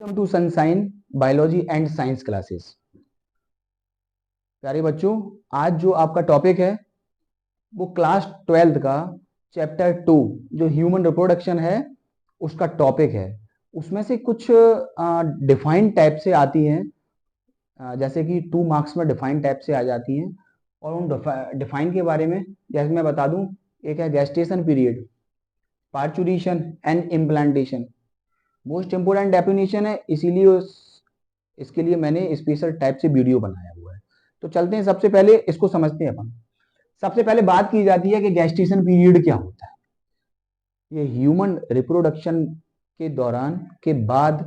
Welcome to sunshine biology and science classes. प्यारे बच्चों, आज जो आपका टॉपिक है वो क्लास 12th का चैप्टर 2 जो ह्यूमन रिप्रोडक्शन है उसका टॉपिक है। उसमें से कुछ डिफाइंड टाइप से आती हैं, जैसे कि 2 मार्क्स में डिफाइंड टाइप से आ जाती हैं। और उन डिफाइन के बारे में जैसे मैं बता दूं, एक है gestation period, parturition and implantation. Most important definition है, इसीलिए इसके लिए मैंने स्पेशल टाइप से वीडियो बनाया हुआ है। तो चलते हैं, सबसे पहले इसको समझते हैं अपन। सबसे पहले बात की जाती है कि गैस्टेशन पीरियड क्या होता है। ये ह्यूमन रिप्रोडक्शन के दौरान के बाद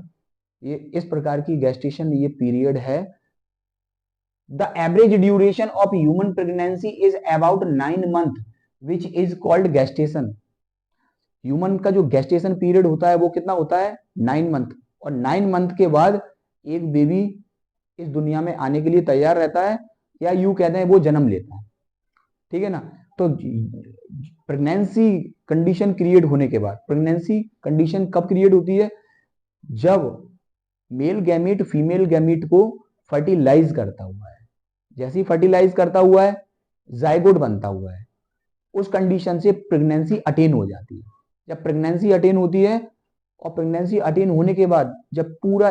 ये इस प्रकार की गैस्टेशन ये पीरियड है। The average duration of human pregnancy is about 9 month which is called gestation. Human का जो गैस्टेशन पीरियड होता है वो कितना होता है, 9 मंथ। और 9 मंथ के बाद एक बेबी इस दुनिया में आने के लिए तैयार रहता है, या यूं कहते हैं वो जन्म लेता है। ठीक है ना। तो प्रेगनेंसी कंडीशन क्रिएट होने के बाद, प्रेगनेंसी कंडीशन कब क्रिएट होती है, जब मेल गैमीट फीमेल गैमीट को फर्टिलाइज करता हुआ है। जैसे ही फर्टिलाइज करता हुआ है, जाइगोट बनता हुआ है, उस कंडीशन से प्रेगनेंसी अटेन हो जाती है। जब प्रेगनेंसी अटेन होती है, और प्रेगनेंसी अटेन होने के बाद जब पूरा,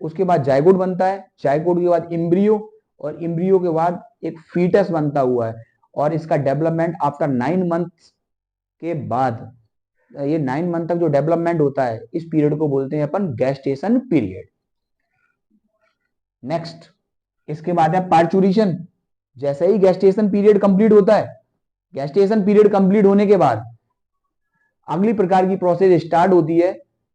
उसके बाद जाइगोट बनता है, जाइगोट के बाद इम्ब्रियो, और इम्ब्रियो के बाद एक फीटस बनता हुआ है। और इसका डेवलपमेंट आफ्टर 9 मंथ के बाद, ये 9 मंथ तक जो डेवलपमेंट होता है, इस पीरियड को बोलते हैं अपन गैस्टेशन पीरियड। नेक्स्ट, इसके बाद है पार्चुरेशन। जैसे ही गैस्टेशन पीरियड कंप्लीट होता है, गैस्टेशन पीरियड कंप्लीट होने के बाद अगली प्रकार की प्रोसेस स्टार्ट होती है।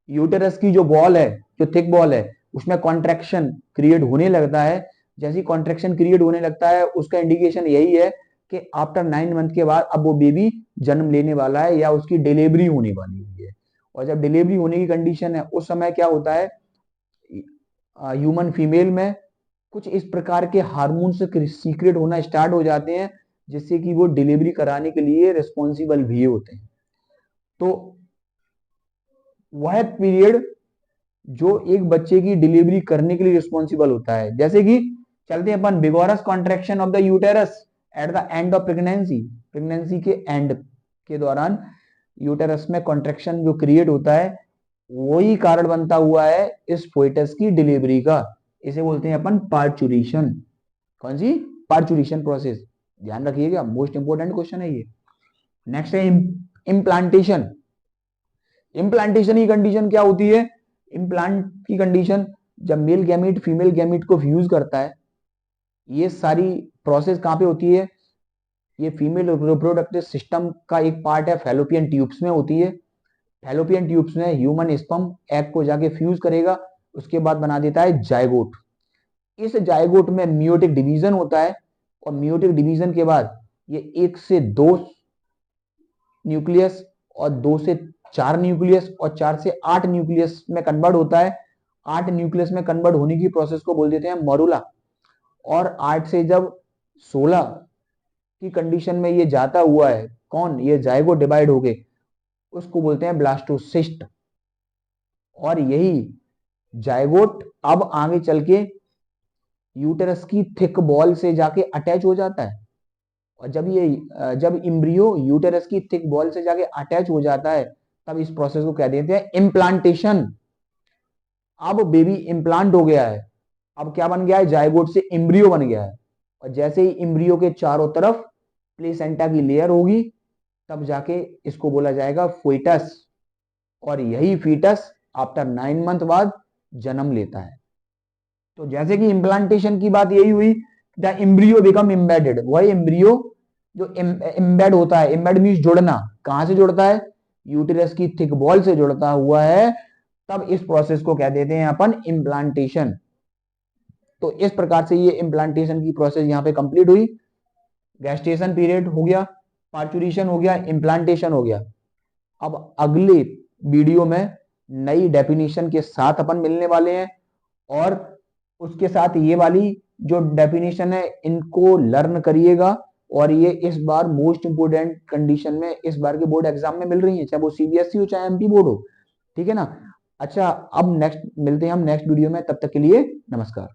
यूटेरस की जो बॉल है, जो थिक बॉल है, उसमें कॉन्ट्रैक्शन क्रिएट होने लगता है। जैसी कॉन्ट्रैक्शन क्रिएट होने लगता है, उसका इंडिकेशन यही है कि आफ्टर 9 मंथ के बाद अब वो बेबी जन्म लेने वाला है, या उसकी डिलीवरी होने वाली हुई है। और जब डिलीवरी होने की कंडीशन है, उस समय क्या होता है, ह्यूमन फीमेल में कुछ इस प्रकार के हार्मोन से सीक्रेट होना स्टार्ट हो जाते हैं, जिससे कि वो डिलीवरी कराने के लिए रिस्पॉन्सिबल भी होते हैं। तो वह पीरियड जो एक बच्चे की डिलीवरी करने के लिए रिस्पॉन्सिबल होता है। जैसे कि चलते हैं अपन, vigorous contraction of the uterus at the end of pregnancy. Pregnancy के एंड के दौरान यूटेरस में कॉन्ट्रैक्शन जो क्रिएट होता है, वही कारण बनता हुआ है इस फोइटस की डिलीवरी का। इसे बोलते हैं अपन पार्चुरेशन। कौन सी? Parturition process. ध्यान रखिएगा, मोस्ट इंपोर्टेंट क्वेश्चन है ये। नेक्स्ट है इम्प्लांटेशन। इम्प्लांटेशन की कंडीशन क्या होती है? इम्प्लांट की कंडीशन, जब मेल गैमीट फीमेल गैमीट को फ्यूज करता है। ये सारी प्रोसेस कहां पे होती है? ये फीमेल रिप्रोडक्टिव सिस्टम का एक पार्ट है, फैलोपियन ट्यूब्स में होती है। फैलोपियन ट्यूब्स में ह्यूमन स्पर्म एग को जाके फ्यूज करेगा, उसके बाद बना देता है जायगोट। इस जायगोट में मियोटिक डिवीजन होता है, और मियोटिक डिवीजन के बाद ये 1 से 2 न्यूक्लियस, और 2 से 4 न्यूक्लियस, और 4 से 8 न्यूक्लियस में कन्वर्ट होता है। 8 न्यूक्लियस में कन्वर्ट होने की प्रोसेस को बोल देते हैं मॉरुला। और 8 से जब 16 की कंडीशन में ये जाता हुआ है, कौन? ये जाइगो डिवाइड हो गए, उसको बोलते हैं ब्लास्टोसिस्ट। और यही जाइगोट अब आगे चल के यूटेरस की थिक बॉल से जाके अटैच हो जाता है। और जब इम्ब्रियो यूटेरस की थिक बॉल से जाके अटैच हो जाता है, तब इस प्रोसेस को कह देते हैं इम्प्लांटेशन। अब बेबी इम्प्लांट हो गया है, अब क्या बन गया है? जायगोट से इम्ब्रियो बन गया है। और जैसे ही इम्ब्रियो के चारों तरफ प्लेसेंटा की लेयर होगी, तब जाके इसको बोला जाएगा फोइटस। और यही फीटस आफ्टर 9 मंथ बाद जन्म लेता है। तो जैसे कि इम्प्लांटेशन की बात यही हुई, द इम्ब्रियो बिकम इम्बेडेड। वही इम्ब्रियो जो इम्बेड होता है, इम्बेड मीन्स जुड़ना। कहां से जुड़ता है? यूटेरस की थिक बॉल से जुड़ता हुआ है। तब इस प्रोसेस को कह देते हैं अपन इम्प्लांटेशन। तो इस प्रकार से ये इम्प्लांटेशन की प्रोसेस यहाँ पे कंप्लीट हुई। गैस्टेशन पीरियड हो गया, पार्चुरेशन हो गया, इम्प्लांटेशन हो गया। अब अगले वीडियो में नई डेफिनेशन के साथ अपन मिलने वाले हैं, और उसके साथ ये वाली जो डेफिनेशन है इनको लर्न करिएगा। और ये इस बार मोस्ट इंपोर्टेंट कंडीशन में इस बार के बोर्ड एग्जाम में मिल रही है, चाहे वो सीबीएसई हो चाहे एमपी बोर्ड हो। ठीक है ना। अच्छा, अब नेक्स्ट मिलते हैं हम नेक्स्ट वीडियो में, तब तक के लिए नमस्कार।